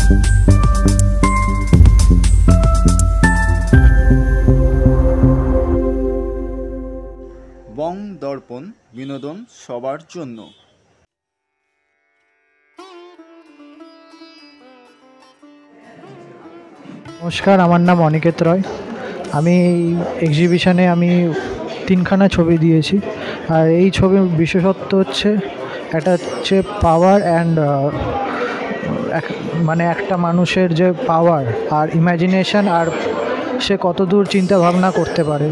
বং দর্পণ, বিনোদন সবার জন্য। নমস্কার, আমার নাম অনিকেত রয়। আমি এক্সিবিশনে আমি 3খানা ছবি দিয়েছি। আর এই ছবির বিশেষত্ব হচ্ছে একটা হচ্ছে পাওয়ার অ্যান্ড মানে একটা মানুষের যে পাওয়ার আর ইমাজিনেশন, আর সে কতদূর চিন্তা ভাবনা করতে পারে,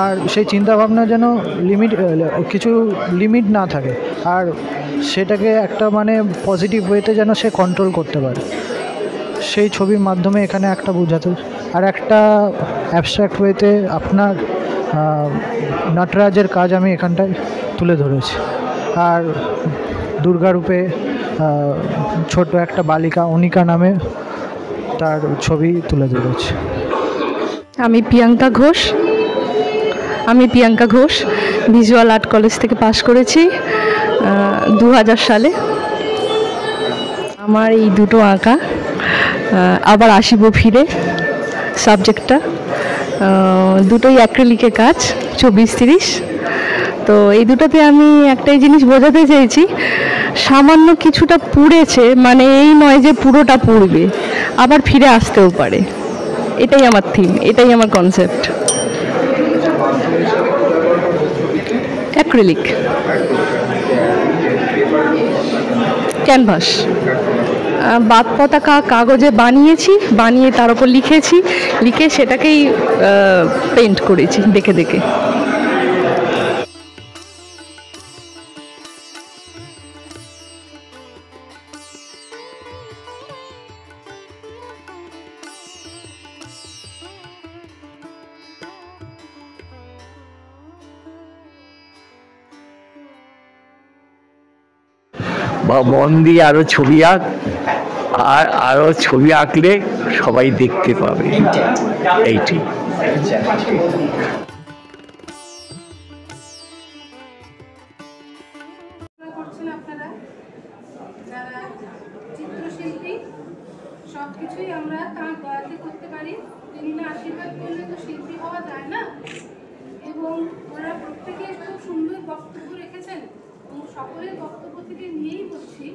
আর সেই চিন্তাভাবনা যেন কিছু লিমিট না থাকে, আর সেটাকে একটা মানে পজিটিভ ওয়েতে যেন সে কন্ট্রোল করতে পারে, সেই ছবির মাধ্যমে এখানে একটা বোঝাতে। আর একটা অ্যাবস্ট্রাক্ট ওয়েতে আপনার নটরাজের কাজ আমি এখানটায় তুলে ধরেছি। আর দুর্গারূপে ছোট একটা বালিকা অনিকা নামে তার ছবি তুলে ধরেছি। আমি Priyanka Ghosh visual art college থেকে পাশ করেছি 2000 সালে। আমার এই দুটো আঁকা, আবার আসিব ফিরে সাবজেক্টটা, দুটোই অ্যাক্রিলিকের কাজ 24-30। তো এই দুটোতে আমি একটাই জিনিস বোঝাতে চেয়েছি, সামান্য কিছুটা পুড়েছে মানে এই নয় যে পুরোটা পুড়বে, আবার ফিরে আসতেও পারে। এটাই আমার থিম, এটাই আমার কনসেপ্ট। অ্যাক্রিলিক ক্যানভাস, বাদ পতাকা কাগজে বানিয়ে তার উপর লিখে সেটাকেই পেইন্ট করেছি দেখে দেখে। বা মন দিয়ে আরো ছবি আঁক, আর আরো ছবি আঁকলে সবাই দেখতে পাবে। এইটি আপনারা যারা চিত্রশিল্পী, সবকিছুই আমরা তার দয়াতে করতে পারি। তিনি না আশীর্বাদ করলে তো শিল্পী হওয়া যায় না। এবং ওরা প্রত্যেকে খুব সুন্দর বক্তব্য রেখেছেন, এবং সকলের বক্তব্য থেকে নিয়েই বলছি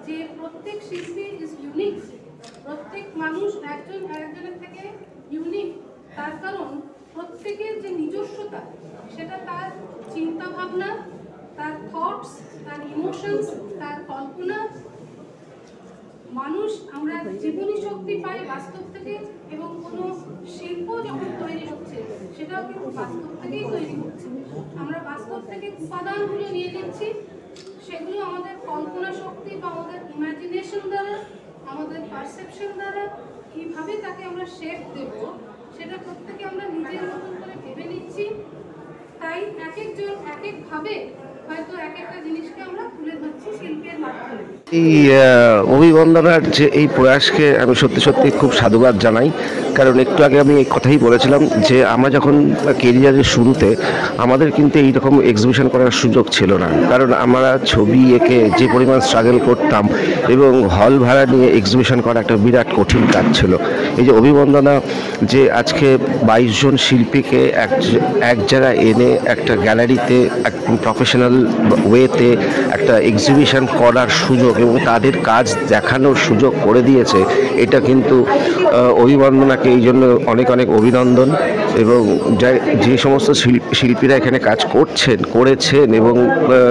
যে প্রত্যেক শিল্পী ইজ ইউনিক। প্রত্যেক মানুষ একজন আরেকজনের থেকে ইউনিক, তার কারণ প্রত্যেকের যে নিজস্বতা, সেটা তার চিন্তা ভাবনা, তার থটস, তার ইমোশনস, তার কল্পনা। মানুষ আমরা জীবনী শক্তি পাই বাস্তব থেকে, এবং কোনো শিল্প যখন তৈরি হচ্ছে সেটাও কিন্তু বাস্তব থেকেই তৈরি হচ্ছে। আমরা বাস্তব থেকে উপাদানগুলো নিয়ে নিচ্ছি, সেগুলো আমাদের কল্পনা শক্তি বা আমাদের ইমাজিনেশন দ্বারা, আমাদের পারসেপশন দ্বারা কীভাবে তাকে আমরা শেপ দেব, সেটা প্রত্যেকে আমরা নিজের মতন করে ভেবে নিচ্ছি। তাই এক একজন এক একভাবে হয়তো এক একটা জিনিসকে আমরা তুলে ধরছি শিল্পের মাধ্যমে। এই অভিবন্দনার যে এই প্রয়াসকে আমি সত্যি সত্যি খুব সাধুবাদ জানাই। কারণ একটু আগে আমি এই কথাই বলেছিলাম যে আমরা যখন কেরিয়ারের শুরুতে আমাদের কিন্তু এইরকম এক্সিবিশন করার সুযোগ ছিল না। কারণ আমরা ছবি এঁকে যে পরিমাণ স্ট্রাগল করতাম, এবং হল ভাড়া নিয়ে এক্সিবিশন করা একটা বিরাট কঠিন কাজ ছিল। এই যে অভিবন্দনা যে আজকে 22 জন শিল্পীকে এক জায়গায় এনে একটা গ্যালারিতে একদম প্রফেশনাল ওয়েতে একটা এক্সিবিশন করার সুযোগ এবং তাদের কাজ দেখানোর সুযোগ করে দিয়েছে, এটা কিন্তু অভিবন্দনাকে এই জন্য অনেক অনেক অভিনন্দন। এবং যে সমস্ত শিল্পীরা এখানে কাজ করেছেন এবং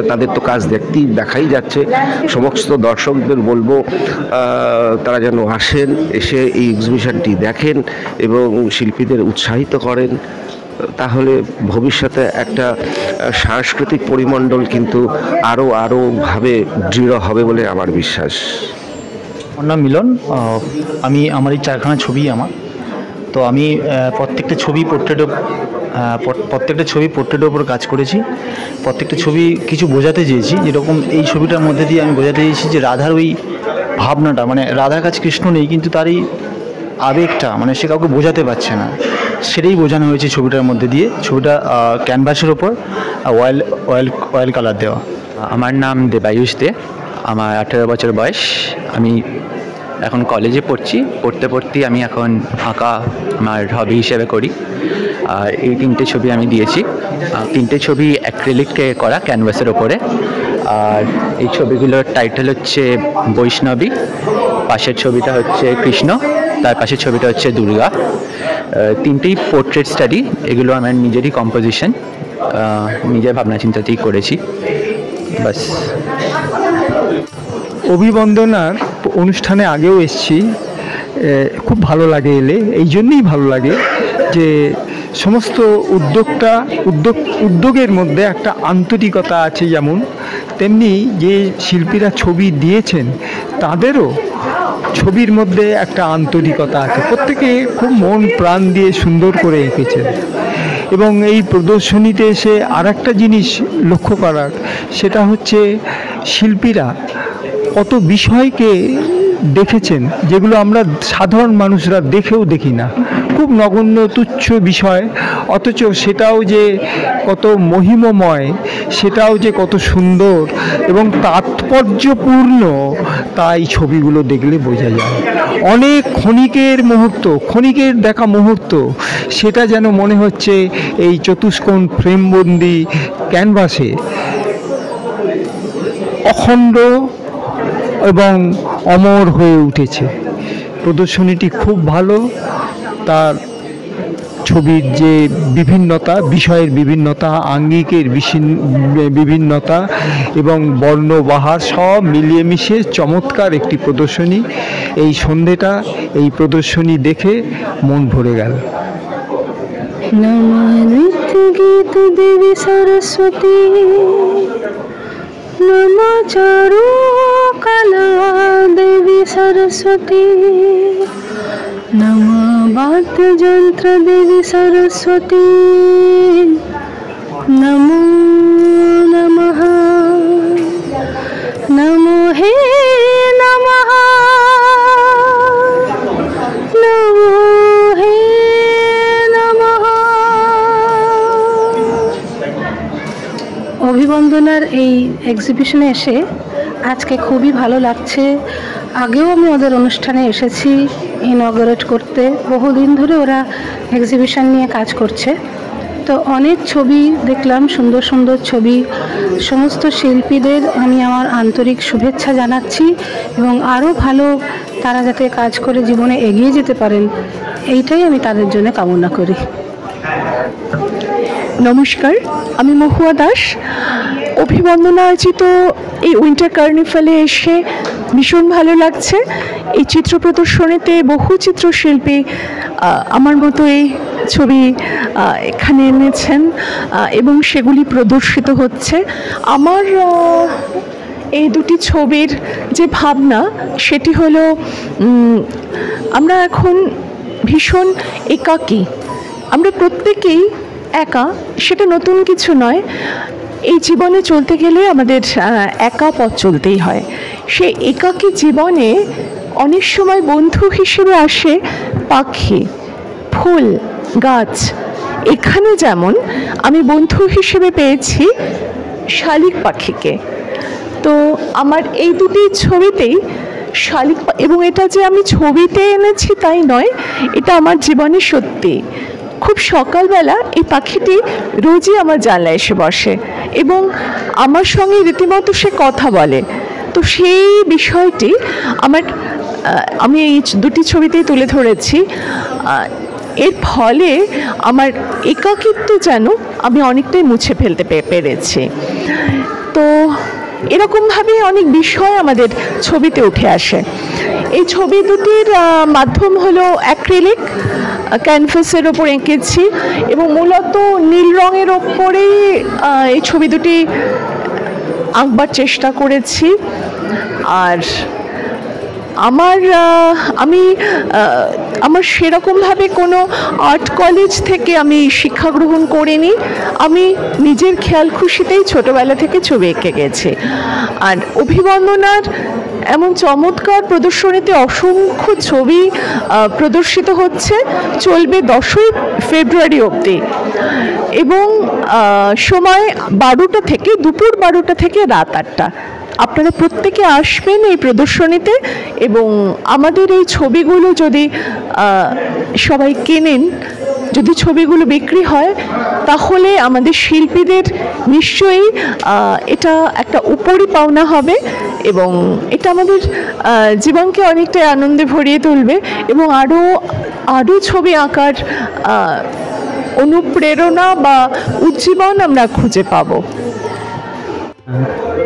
তাদের তো কাজ দেখাই যাচ্ছে, সমস্ত দর্শকদের বলবো তারা যেন আসেন, এসে এই এক্সিবিশনটি দেখেন এবং শিল্পীদের উৎসাহিত করেন। তাহলে ভবিষ্যতে একটা সাংস্কৃতিক পরিমণ্ডল কিন্তু আরও ভাবে দৃঢ় হবে বলে আমার বিশ্বাস। আমার নাম মিলন। আমার এই 4খানা ছবি আমার। তো আমি প্রত্যেকটা ছবি পোর্ট্রেটের ওপর কাজ করেছি। প্রত্যেকটা ছবি কিছু বোঝাতে চেয়েছি। যেরকম এই ছবিটার মধ্যে দিয়ে আমি বোঝাতে চেয়েছি যে রাধার ওই ভাবনাটা, মানে রাধার কাছে কৃষ্ণ নেই কিন্তু তারই আবেগটা, মানে সে কাউকে বোঝাতে পারছে না, সেটাই বোঝানো হয়েছে ছবিটার মধ্যে দিয়ে। ছবিটা ক্যানভাসের ওপর অয়েল কালার দেওয়া। আমার নাম দেবায়ুষ দে, আমার 18 বছর বয়স। আমি এখন কলেজে পড়তে পড়তেই আমি এখন আঁকা আমার হবি হিসেবে করি। আর এই 3টে ছবি আমি দিয়েছি। 3টে ছবি অ্যাক্রিলিকে করা ক্যানভাসের ওপরে। আর এই ছবিগুলোর টাইটেল হচ্ছে বৈষ্ণবী, পাশের ছবিটা হচ্ছে কৃষ্ণ, তার পাশের ছবিটা হচ্ছে দুর্গা। 3টেই পোর্ট্রেট স্টাডি, এগুলো আমার নিজেরই কম্পোজিশন, নিজের ভাবনা চিন্তাতেই করেছি, বাস। অভিবন্দনার অনুষ্ঠানে আগেও এসেছি, খুব ভালো লাগে এলে। এই জন্যই ভালো লাগে যে সমস্ত উদ্যোগের মধ্যে একটা আন্তরিকতা আছে, যেমন তেমনি যে শিল্পীরা ছবি দিয়েছেন তাদেরও ছবির মধ্যে একটা আন্তরিকতা আছে। প্রত্যেকে খুব মন প্রাণ দিয়ে সুন্দর করে এঁকেছেন। এবং এই প্রদর্শনীতে এসে আর একটা জিনিস লক্ষ্য করার, সেটা হচ্ছে শিল্পীরা কত বিষয়কে দেখেছেন যেগুলো আমরা সাধারণ মানুষরা দেখেও দেখি না। খুব নগণ্য তুচ্ছ বিষয়, অথচ সেটাও যে কত মহিমময়, সেটাও যে কত সুন্দর এবং তাৎপর্যপূর্ণ, তাই ছবিগুলো দেখলে বোঝা যায়। অনেক ক্ষণিকের দেখা মুহূর্ত, সেটা যেন মনে হচ্ছে এই চতুষ্কোণ ফ্রেমবন্দি ক্যানভাসে অখণ্ড এবং অমর হয়ে উঠেছে। প্রদর্শনীটি খুব ভালো। তার ছবির যে বিভিন্নতা, বিষয়ের বিভিন্নতা, আঙ্গিকের বিভিন্নতা এবং বর্ণবাহার সব মিলিয়ে মিশিয়ে চমৎকার একটি প্রদর্শনী। এই সন্ধেটা এই প্রদর্শনী দেখে মন ভরে গেল। নমঃ নৃত্য গীত দেবী সরস্বতী, নমঃ চারু কলা দেবী সরস্বতী, নমঃ বাদ্যযন্ত্র দেবী সরস্বতী, নমো নমঃ, নমো হে নমঃ, নমো হে নমঃ। অভিবন্দনার এই এক্সিবিশনে এসে আজকে খুবই ভালো লাগছে। আগেও আমি ওদের অনুষ্ঠানে এসেছি ইনঅগারেট করতে। বহুদিন ধরে ওরা এক্সিবিশন নিয়ে কাজ করছে। তো অনেক ছবি দেখলাম, সুন্দর সুন্দর ছবি। সমস্ত শিল্পীদের আমি আমার আন্তরিক শুভেচ্ছা জানাচ্ছি এবং আরও ভালো তারা যাতে কাজ করে জীবনে এগিয়ে যেতে পারেন, এইটাই আমি তাদের জন্য কামনা করি। নমস্কার, আমি মহুয়া দাস। অভিবন্দনা আয়োজিত এই উইন্টার কার্নিভালে এসে ভীষণ ভালো লাগছে। এই চিত্র প্রদর্শনীতে বহু চিত্রশিল্পী আমার মতো এই ছবি এখানে এনেছেন এবং সেগুলি প্রদর্শিত হচ্ছে। আমার এই দুটি ছবির যে ভাবনা, সেটি হলো আমরা এখন ভীষণ একাকী। আমরা প্রত্যেকেই একা, সেটা নতুন কিছু নয়। এই জীবনে চলতে গেলে আমাদের একা পথ চলতেই হয়। সেই একাকী জীবনে অনেক সময় বন্ধু হিসেবে আসে পাখি, ফুল, গাছ। এখানে যেমন আমি বন্ধু হিসেবে পেয়েছি শালিক পাখিকে। তো আমার এই দুটি ছবিতেই শালিক, এবং এটা যে আমি ছবিতে এনেছি তাই নয়, এটা আমার জীবনে সত্যি। খুব সকালবেলা এই পাখিটি রোজই আমার জানলায় এসে বসে এবং আমার সঙ্গে রীতিমতো সে কথা বলে। তো সেই বিষয়টি আমি এই দুটি ছবিতেই তুলে ধরেছি। এর ফলে আমার একাকিত্ব যেন আমি অনেকটাই মুছে ফেলতে পেরেছি। তো এরকমভাবে অনেক বিষয় আমাদের ছবিতে উঠে আসে। এই ছবি দুটির মাধ্যম হলো অ্যাক্রিলিক ক্যানভাসের ওপর এঁকেছি এবং মূলত নীল রঙের ওপরেই এই ছবি দুটি আঁকবার চেষ্টা করেছি। আর আমার সেরকমভাবে কোনো আর্ট কলেজ থেকে আমি শিক্ষা গ্রহণ করিনি। আমি নিজের খেয়াল খুশিতেই ছোটোবেলা থেকে ছবি এঁকে গেছি। আর অভিবন্দনার এমন চমৎকার প্রদর্শনীতে অসংখ্য ছবি প্রদর্শিত হচ্ছে, চলবে 10ই ফেব্রুয়ারি অবধি এবং সময় 12টা থেকে দুপুর 12টা থেকে রাত 8টা। আপনারা প্রত্যেকে আসবেন এই প্রদর্শনীতে এবং আমাদের এই ছবিগুলো যদি সবাই কেনেন, যদি ছবিগুলো বিক্রি হয়, তাহলে আমাদের শিল্পীদের নিশ্চয়ই এটা একটা উপরি পাওনা হবে এবং এটা আমাদের জীবনকে অনেকটাই আনন্দে ভরিয়ে তুলবে এবং আরও ছবি আঁকার অনুপ্রেরণা বা উজ্জীবন আমরা খুঁজে পাবো।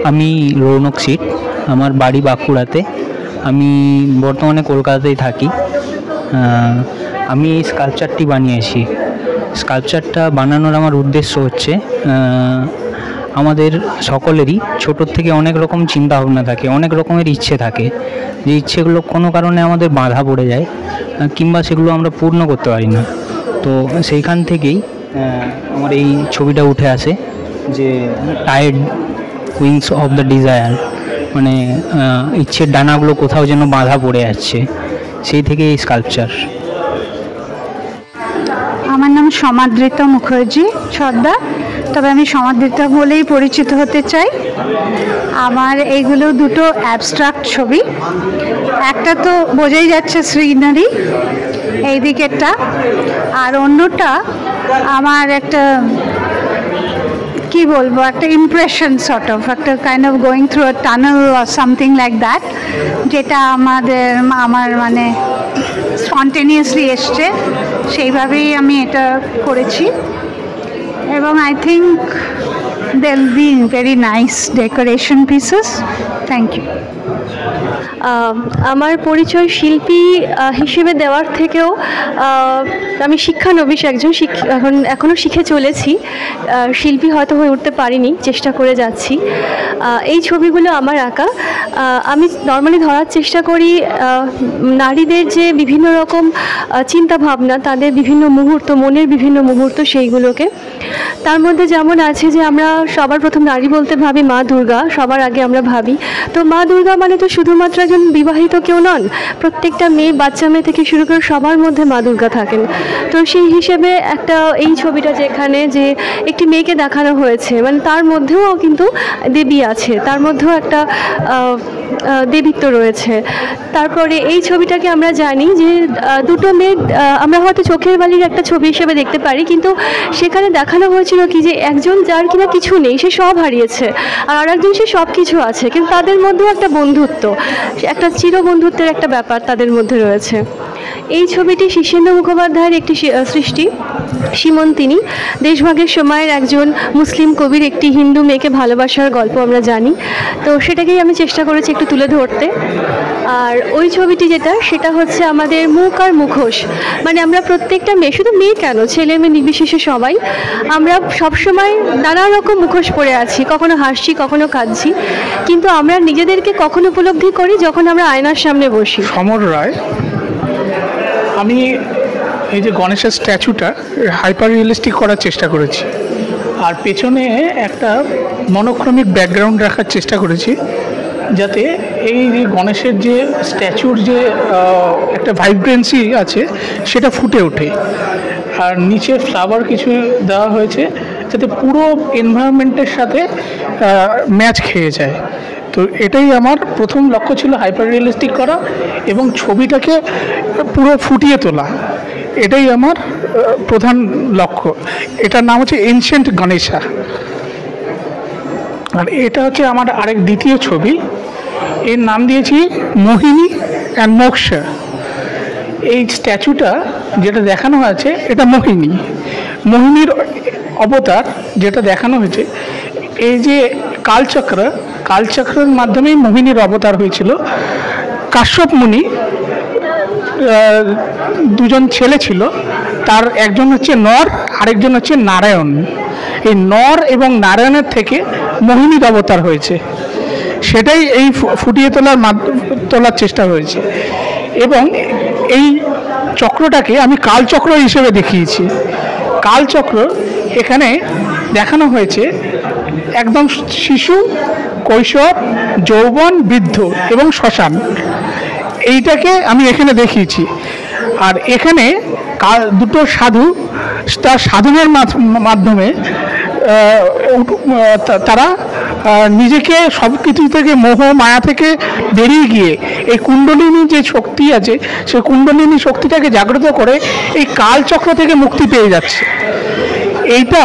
আমি রৌনক সিট, আমার বাড়ি বাঁকুড়াতে, আমি বর্তমানে কলকাতাতেই থাকি। আমি এই স্কাল্পচারটি বানিয়েছি। স্কাল্পচারটা বানানোর আমার উদ্দেশ্য হচ্ছে আমাদের সকলেরই ছোটোর থেকে অনেক রকম চিন্তা ভাবনা থাকে, অনেক রকমের ইচ্ছে থাকে, যে ইচ্ছেগুলো কোনো কারণে আমাদের বাধা পড়ে যায় কিংবা সেগুলো আমরা পূর্ণ করতে পারি না। তো সেইখান থেকেই আমার এই ছবিটা উঠে আসে যে tired wings of the desire, মানে ইচ্ছের ডানাগুলো কোথাও যেন বাঁধা পড়ে যাচ্ছে, সেই থেকে এই স্কাল্পচার। আমার নাম সমাদৃতা মুখার্জি সর্দার, তবে আমি সমাদৃতা বলেই পরিচিত হতে চাই। আমার এইগুলো দুটো অ্যাবস্ট্রাক্ট ছবি, একটা তো বোঝাই যাচ্ছে সিনারি এই দিকেরটা, আর অন্যটা আমার একটা কি বলবো, একটা ইমপ্রেশন সর্ট অফ, একটা kind of going through a tunnel or something like that, যেটা আমার মানে স্পন্টেনিয়াসলি এসছে, সেইভাবেই আমি এটা করেছি এবং I think they will be very nice decoration pieces. Thank you. আমার পরিচয় শিল্পী হিসেবে দেওয়ার থেকেও আমি শিক্ষানবিশ একজন, এখনও শিখে চলেছি, শিল্পী হয়তো হয়ে উঠতে পারিনি, চেষ্টা করে যাচ্ছি। এই ছবিগুলো আমার আঁকা। আমি নর্মালি ধরার চেষ্টা করি নারীদের যে বিভিন্ন রকম চিন্তা ভাবনা, তাদের বিভিন্ন মুহূর্ত, মনের বিভিন্ন মুহূর্ত, সেইগুলোকে। তার মধ্যে যেমন আছে যে আমরা সবার প্রথম নারী বলতে ভাবি মা দুর্গা, সবার আগে আমরা ভাবি। তো মা দুর্গা মানে তো শুধুমাত্র একজন বিবাহিত কেউ নন, প্রত্যেকটা মেয়ে, বাচ্চা মেয়ে থেকে শুরু করে সবার মধ্যে মা দুর্গা থাকেন। তো সেই হিসেবে একটা এই ছবিটা যেখানে যে একটি মেয়েকে দেখানো হয়েছে, মানে তার মধ্যেও কিন্তু দেবী আছে, তার মধ্যেও একটা দেবীত্ব রয়েছে। তারপরে এই ছবিটাকে আমরা জানি যে দুটো মেয়ে, আমরা হয়তো চোখের বালির একটা ছবি হিসেবে দেখতে পারি, কিন্তু সেখানে দেখানো হয়েছিল কি যে একজন যার কিনা কিছু নেই, সে সব হারিয়েছে, আর আরেকজন সে সব কিছু আছে, কিন্তু তাদের মধ্যেও একটা বন্ধুত্ব, একটা চিরবন্ধুত্বের একটা ব্যাপার তাদের মধ্যে রয়েছে। এই ছবিটি শীর্ষেন্দু মুখোপাধ্যায়ের একটি সৃষ্টি। সীমন্তিনী দেশভাগের সময়ের একজন মুসলিম কবির একটি হিন্দু মেয়েকে ভালোবাসার গল্প আমরা জানি, তো সেটাকেই আমি চেষ্টা করেছি একটু তুলে ধরতে। আর ওই ছবিটি সেটা হচ্ছে আমাদের মুখ আর মুখোশ, মানে আমরা প্রত্যেকটা মেয়ে, শুধু মেয়ে কেন, ছেলে মেয়ে নির্বিশেষে সবাই আমরা সবসময় নানা রকম মুখোশ পরে আছি, কখনো হাসছি, কখনো কাঁদছি, কিন্তু আমরা নিজেদেরকে কখন উপলব্ধি করি, যখন আমরা আয়নার সামনে বসি। সমর রায়। আমি এই যে গণেশের স্ট্যাচুটা হাইপার রিয়েলিস্টিক করার চেষ্টা করেছি, আর পেছনে একটা মনোক্রমিক ব্যাকগ্রাউন্ড রাখার চেষ্টা করেছি, যাতে এই গণেশের যে স্ট্যাচুর যে একটা ভাইব্রেন্সি আছে সেটা ফুটে ওঠে। আর নিচে ফ্লাওয়ার কিছু দেওয়া হয়েছে যাতে পুরো এনভায়রনমেন্টের সাথে ম্যাচ খেয়ে যায়। তো এটাই আমার প্রথম লক্ষ্য ছিল, হাইপার রিয়েলিস্টিক করা এবং ছবিটাকে পুরো ফুটিয়ে তোলা, এটাই আমার প্রধান লক্ষ্য। এটার নাম হচ্ছে এনশিয়েন্ট গণেশা। আর এটা হচ্ছে আমার দ্বিতীয় ছবি, এর নাম দিয়েছি মোহিনী অ্যান্ড মোক্ষা। এই স্ট্যাচুটা যেটা দেখানো হয়েছে এটা মোহিনীর অবতার যেটা দেখানো হয়েছে, এই যে কালচক্রের মাধ্যমেই মোহিনীর অবতার হয়েছিল। কাশ্যপ মুনি দুজন ছেলে ছিল, তার একজন হচ্ছে নর, আরেকজন হচ্ছে নারায়ণ। এই নর এবং নারায়ণের থেকে মোহিনীর অবতার হয়েছে, সেটাই এই ফুটিয়ে তোলার চেষ্টা হয়েছে। এবং এই চক্রটাকে আমি কালচক্র হিসেবে দেখিয়েছি। কালচক্র এখানে দেখানো হয়েছে একদম শিশু, কৈশোর, যৌবন, বৃদ্ধ এবং শ্মশান, এইটাকে আমি এখানে দেখিয়েছি। আর এখানে দুটো সাধু, তার সাধনের মাধ্যমে তারা নিজেকে সব কিছু থেকে মোহ মায়া থেকে বেরিয়ে গিয়ে এই কুণ্ডলিনী যে শক্তি আছে সেই কুণ্ডলিনী শক্তিটাকে জাগ্রত করে এই কালচক্র থেকে মুক্তি পেয়ে যাচ্ছে। এইটা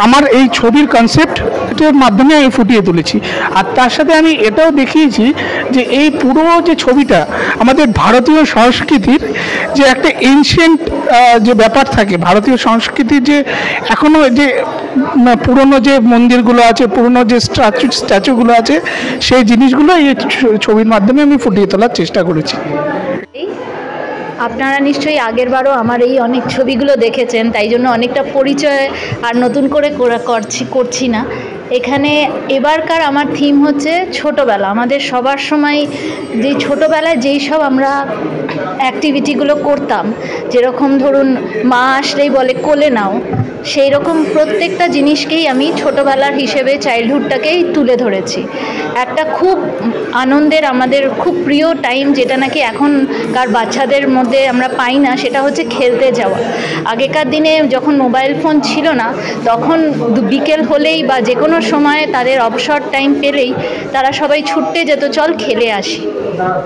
আমার এই ছবির কনসেপ্টের মাধ্যমে আমি ফুটিয়ে তুলেছি। আর তার সাথে আমি এটাও দেখিয়েছি যে এই পুরো যে ছবিটা আমাদের ভারতীয় সংস্কৃতির যে একটা এনশিয়েন্ট যে ব্যাপার থাকে, ভারতীয় সংস্কৃতির যে এখনও যে পুরনো যে মন্দিরগুলো আছে, পুরনো যে স্ট্যাচুগুলো আছে, সেই জিনিসগুলো এই ছবির মাধ্যমে আমি ফুটিয়ে তোলার চেষ্টা করেছি। আপনারা নিশ্চয়ই আগেরবারও আমার এই অনেক ছবিগুলো দেখেছেন, তাই জন্য অনেকটা পরিচয় আর নতুন করে করছি না। এখানে এবারকার আমার থিম হচ্ছে ছোটোবেলা। আমাদের সবার সময় যে ছোটোবেলায় যেই সব আমরা অ্যাক্টিভিটিগুলো করতাম, যেরকম ধরুন মা আসলেই বলে কোলে নাও, সেই রকম প্রত্যেকটা জিনিসকেই আমি ছোটোবেলার হিসেবে চাইল্ডহুডটাকেই তুলে ধরেছি। একটা খুব আনন্দের, আমাদের খুব প্রিয় টাইম, যেটা নাকি এখনকার বাচ্চাদের মধ্যে আমরা পাই না, সেটা হচ্ছে খেলতে যাওয়া। আগেকার দিনে যখন মোবাইল ফোন ছিল না, তখন বিকেল হলেই বা যে কোনো সময় তাদের অবসর টাইম পেলেই তারা সবাই ছুটতে যেত, চল খেলে আসি।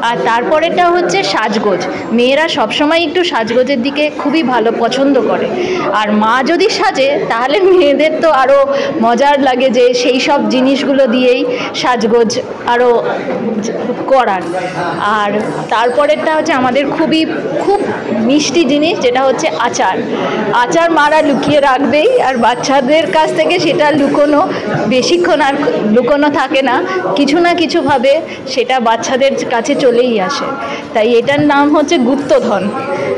আর তারপরেটা হচ্ছে সাজগোজ। মেয়েরা সবসময় একটু সাজগোজের দিকে খুবই ভালো পছন্দ করে, আর মা যদি সাজে তাহলে মেয়েদের তো আরও মজার লাগে যে সেই সব জিনিসগুলো দিয়েই সাজগোজ আরও করার। আর তারপরেরটা হচ্ছে আমাদের খুব মিষ্টি জিনিস, যেটা হচ্ছে আচার। আচার মারা লুকিয়ে রাখবেই, আর বাচ্চাদের কাছ থেকে সেটা লুকোনো বেশিক্ষণ আর লুকোনো থাকে না, কিছু না কিছুভাবে সেটা বাচ্চাদের কাছে চলেই আসে। তাই এটার নাম হচ্ছে গুপ্তধন,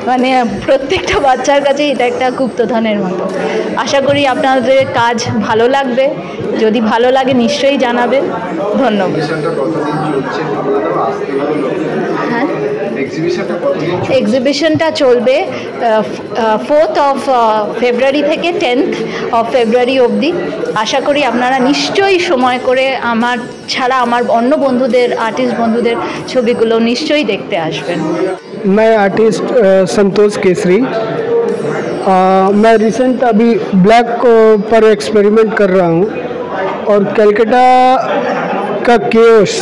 মানে প্রত্যেকটা বাচ্চার কাছে এটা একটা গুপ্তধনের মতো। আশা করি আপনাদের কাজ ভালো লাগবে, যদি ভালো লাগে নিশ্চয়ই জানাবেন। ধন্যবাদ। হ্যাঁ, এক্সিবিশনটা চলবে 4th of February থেকে 10th of February অবধি। আশা করি আপনারা নিশ্চয়ই সময় করে আমার ছাড়া আমার অন্য বন্ধুদের, আর্টিস্ট বন্ধুদের ছবিগুলো নিশ্চয়ই দেখতে আসবেন। मैं आर्टिस्ट संतोष केसरी। मैं रिसेंट अभी ब्लैक पर एक्सपेरिमेंट कर रहा हूँ, और कलकत्ता का केओस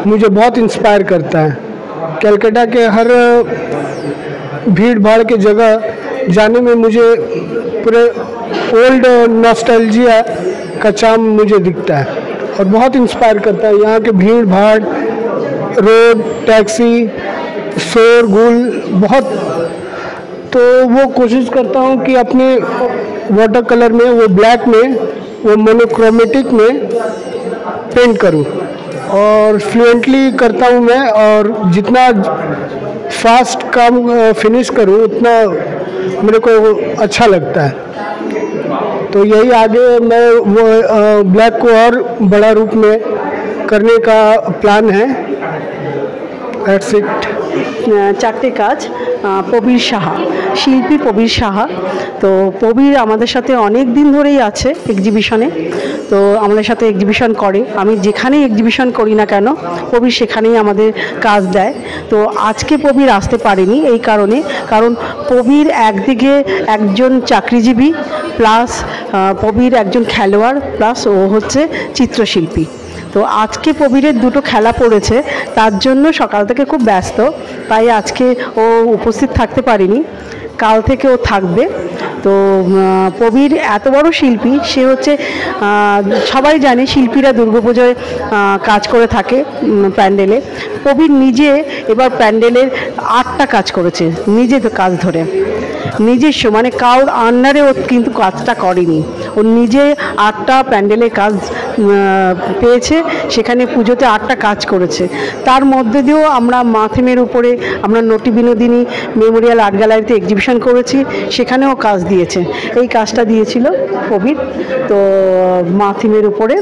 मुझे बहुत इंस्पायर करता है। कलकत्ता के हर भीड़ भाड़ के जगह जाने में मुझे पूरे ओल्ड नॉस्टैल्जिया का चार्म मुझे दिखता है और बहुत इंस्पायर करता है। यहाँ के भीड़ भाड़, रोड, टैक्सी, शोर गुल बहुत, तो वो कोशिश करता हूँ कि अपने वाटर कलर में, वो ब्लैक में, वो मोनोक्रोमेटिक में पेंट करूँ, और फ्लुएंटली करता हूँ मैं, और जितना फास्ट काम फिनिश करूँ उतना मेरे को अच्छा लगता है। तो यही आगे मैं वो ब्लैक को और बड़ा रूप में करने का प्लान है। That's it. চারটে কাজ। প্রবীর সাহা, শিল্পী প্রবীর সাহা। তো প্রবীর আমাদের সাথে অনেক দিন ধরেই আছে এক্সিবিশনে, তো আমাদের সাথে এক্সিবিশন করে। আমি যেখানেই এক্সিবিশন করি না কেন, প্রবীর সেখানেই আমাদের কাজ দেয়। তো আজকে প্রবীর আসতে পারেনি এই কারণে, কারণ প্রবীর একদিকে একজন চাকরিজীবী, প্লাস প্রবীর একজন খেলোয়াড়, প্লাস ও হচ্ছে চিত্রশিল্পী। তো আজকে প্রবীরের দুটো খেলা পড়েছে, তার জন্য সকাল থেকে খুব ব্যস্ত, তাই আজকে ও উপস্থিত থাকতে পারেনি। কাল থেকে ও থাকবে। তো প্রবীর এত বড় শিল্পী, সে হচ্ছে সবাই জানে শিল্পীরা দুর্গাপুজোয় কাজ করে থাকে প্যান্ডেলে। প্রবীর নিজে এবার প্যান্ডেলের 8টা কাজ করেছে, নিজে তো কাজ ধরে নিজস্ব, মানে কারোর আন্ডারে ও কিন্তু কাজটা করেনি, ও নিজে 8টা প্যান্ডেলের কাজ পেয়েছে, সেখানে পুজোতে 8টা কাজ করেছে। তার মধ্যে দিয়েও আমরা মা থিমের উপরে আমরা নটি বিনোদিনী মেমোরিয়াল আর্ট গ্যালারিতে এক্সিবিশন করেছি, সেখানেও কাজ দিয়েছে। এই কাজটা দিয়েছিল প্রবীর, তো মা থিমের উপরে।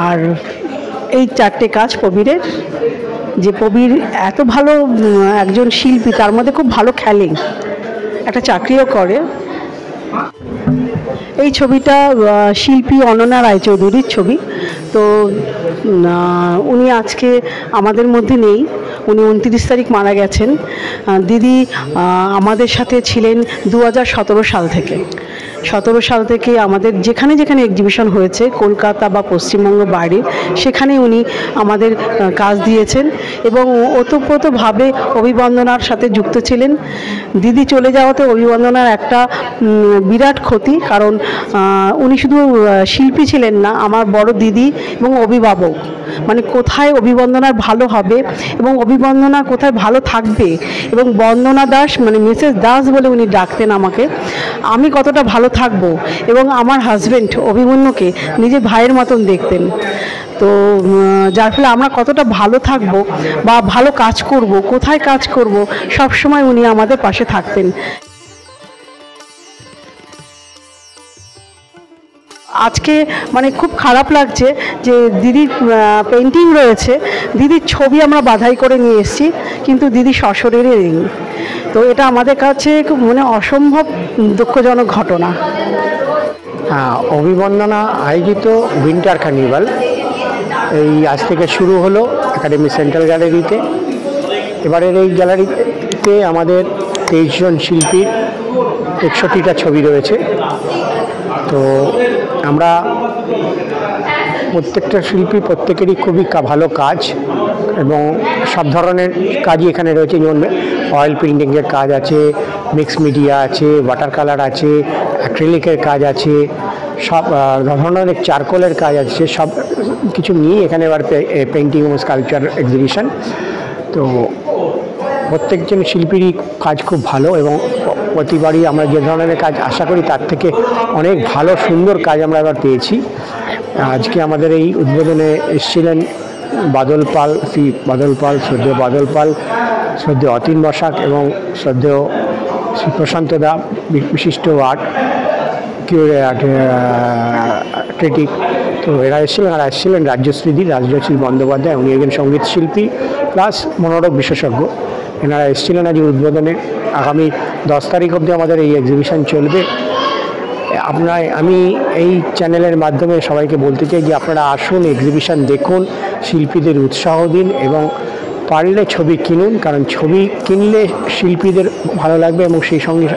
আর এই 4টে কাজ প্রবীরের, যে প্রবীর এত ভালো একজন শিল্পী, তার মধ্যে খুব ভালো খেলে, একটা চাকরিও করে। এই ছবিটা শিল্পী অনন্যা রায়চৌধুরীর ছবি। তো উনি আজকে আমাদের মধ্যে নেই, উনি 29 তারিখ মারা গেছেন। দিদি আমাদের সাথে ছিলেন 2017 সাল থেকে। 17 সাল থেকে আমাদের যেখানে যেখানে এক্সিবিশন হয়েছে কলকাতা বা পশ্চিমবঙ্গ বাইরে, সেখানে উনি আমাদের কাজ দিয়েছেন এবং ওতপ্রোতভাবে অভিবন্দনার সাথে যুক্ত ছিলেন। দিদি চলে যাওয়াতে অভিবন্দনার একটা বিরাট ক্ষতি, কারণ উনি শুধু শিল্পী ছিলেন না, আমার বড় দিদি এবং অভিভাবক। মানে কোথায় অভিবন্দনার ভালো হবে এবং অভিবন্দনা কোথায় ভালো থাকবে, এবং বন্দনা দাস মানে মিসেস দাস বলে উনি ডাকতেন আমাকে, আমি কতটা ভালো থাকবো এবং আমার হাজব্যান্ড অভিমন্যুকে নিজের ভাইয়ের মতন দেখতেন। তো যার ফলে আমরা কতটা ভালো থাকবো বা ভালো কাজ করব, কোথায় কাজ করব, সব সময় উনি আমাদের পাশে থাকতেন। আজকে মানে খুব খারাপ লাগছে যে দিদির পেন্টিং রয়েছে, দিদির ছবি আমরা বাধাই করে নিয়ে এসেছি, কিন্তু দিদি সশরীরে নেই। তো এটা আমাদের কাছে খুব মানে অসম্ভব দুঃখজনক ঘটনা। অভিবন্দনা আয়োজিত উইন্টার কার্নিভাল এই আজ থেকে শুরু হলো একাডেমি সেন্ট্রাল গ্যালারিতে। এবারের এই গ্যালারিতে আমাদের 23 জন শিল্পীর 61টা ছবি রয়েছে। তো আমরা প্রত্যেকটা শিল্পী প্রত্যেকেরই খুবই ভালো কাজ এবং সব ধরনের কাজই এখানে রয়েছে, যেমন অয়েল পেইন্টিংয়ের কাজ আছে, মিক্স মিডিয়া আছে, ওয়াটার কালার আছে, অ্যাক্রিলিকের কাজ আছে, সব ধরনের চারকোলের কাজ আছে, সব কিছু নিয়েই এখানে এবার পেইন্টিং এবং স্কাল্পচার এক্সিবিশন। তো প্রত্যেকজন শিল্পীরই কাজ খুব ভালো এবং প্রতিবারই আমরা যে ধরনের কাজ আশা করি তার থেকে অনেক ভালো সুন্দর কাজ আমরা এবার পেয়েছি। আজকে আমাদের এই উদ্বোধনে এসেছিলেন বাদল পাল, শ্রদ্ধেয় বাদল পাল, শ্রদ্ধেয় অতীন বসাক এবং শ্রদ্ধেয় শ্রী প্রশান্ত দা, বিশিষ্ট আর্ট ক্রিটিক। তো এরা এসেছিলেন, আর এসেছিলেন রাজশ্রী বন্দ্যোপাধ্যায়, উনি একজন সঙ্গীত শিল্পী প্লাস মনোরোগ বিশেষজ্ঞ। এনারা এসেছিলেন আজ উদ্বোধনে। আগামী 10 তারিখ অবধি আমাদের এই এক্সিবিশন চলবে। আমি এই চ্যানেলের মাধ্যমে সবাইকে বলতে চাই যে আপনারা আসুন, এক্সিবিশন দেখুন, শিল্পীদের উৎসাহ দিন এবং পারলে ছবি কিনুন, কারণ ছবি কিনলে শিল্পীদের ভালো লাগবে এবং সেই সঙ্গে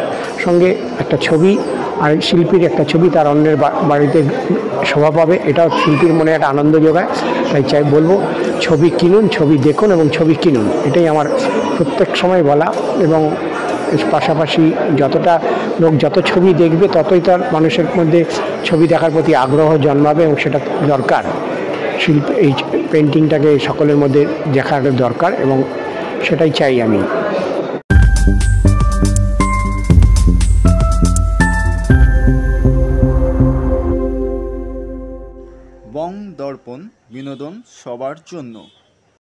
সঙ্গে একটা ছবি আর শিল্পীর একটা ছবি তার অন্যের বাড়িতে শোভা পাবে, এটাও শিল্পীর মনে একটা আনন্দ যোগায়। তাই বলবো ছবি কিনুন, ছবি দেখুন এবং ছবি কিনুন, এটাই আমার প্রত্যেক সময় বলা। এবং পাশাপাশি যতটা লোক যত ছবি দেখবে ততই তার মানুষের মধ্যে ছবি দেখার প্রতি আগ্রহ জন্মাবে এবং সেটা দরকার। এই পেন্টিংটাকে সকলের মধ্যে দেখার দরকার এবং সেটাই চাই আমি। বং দর্পণ, বিনোদন সবার জন্য।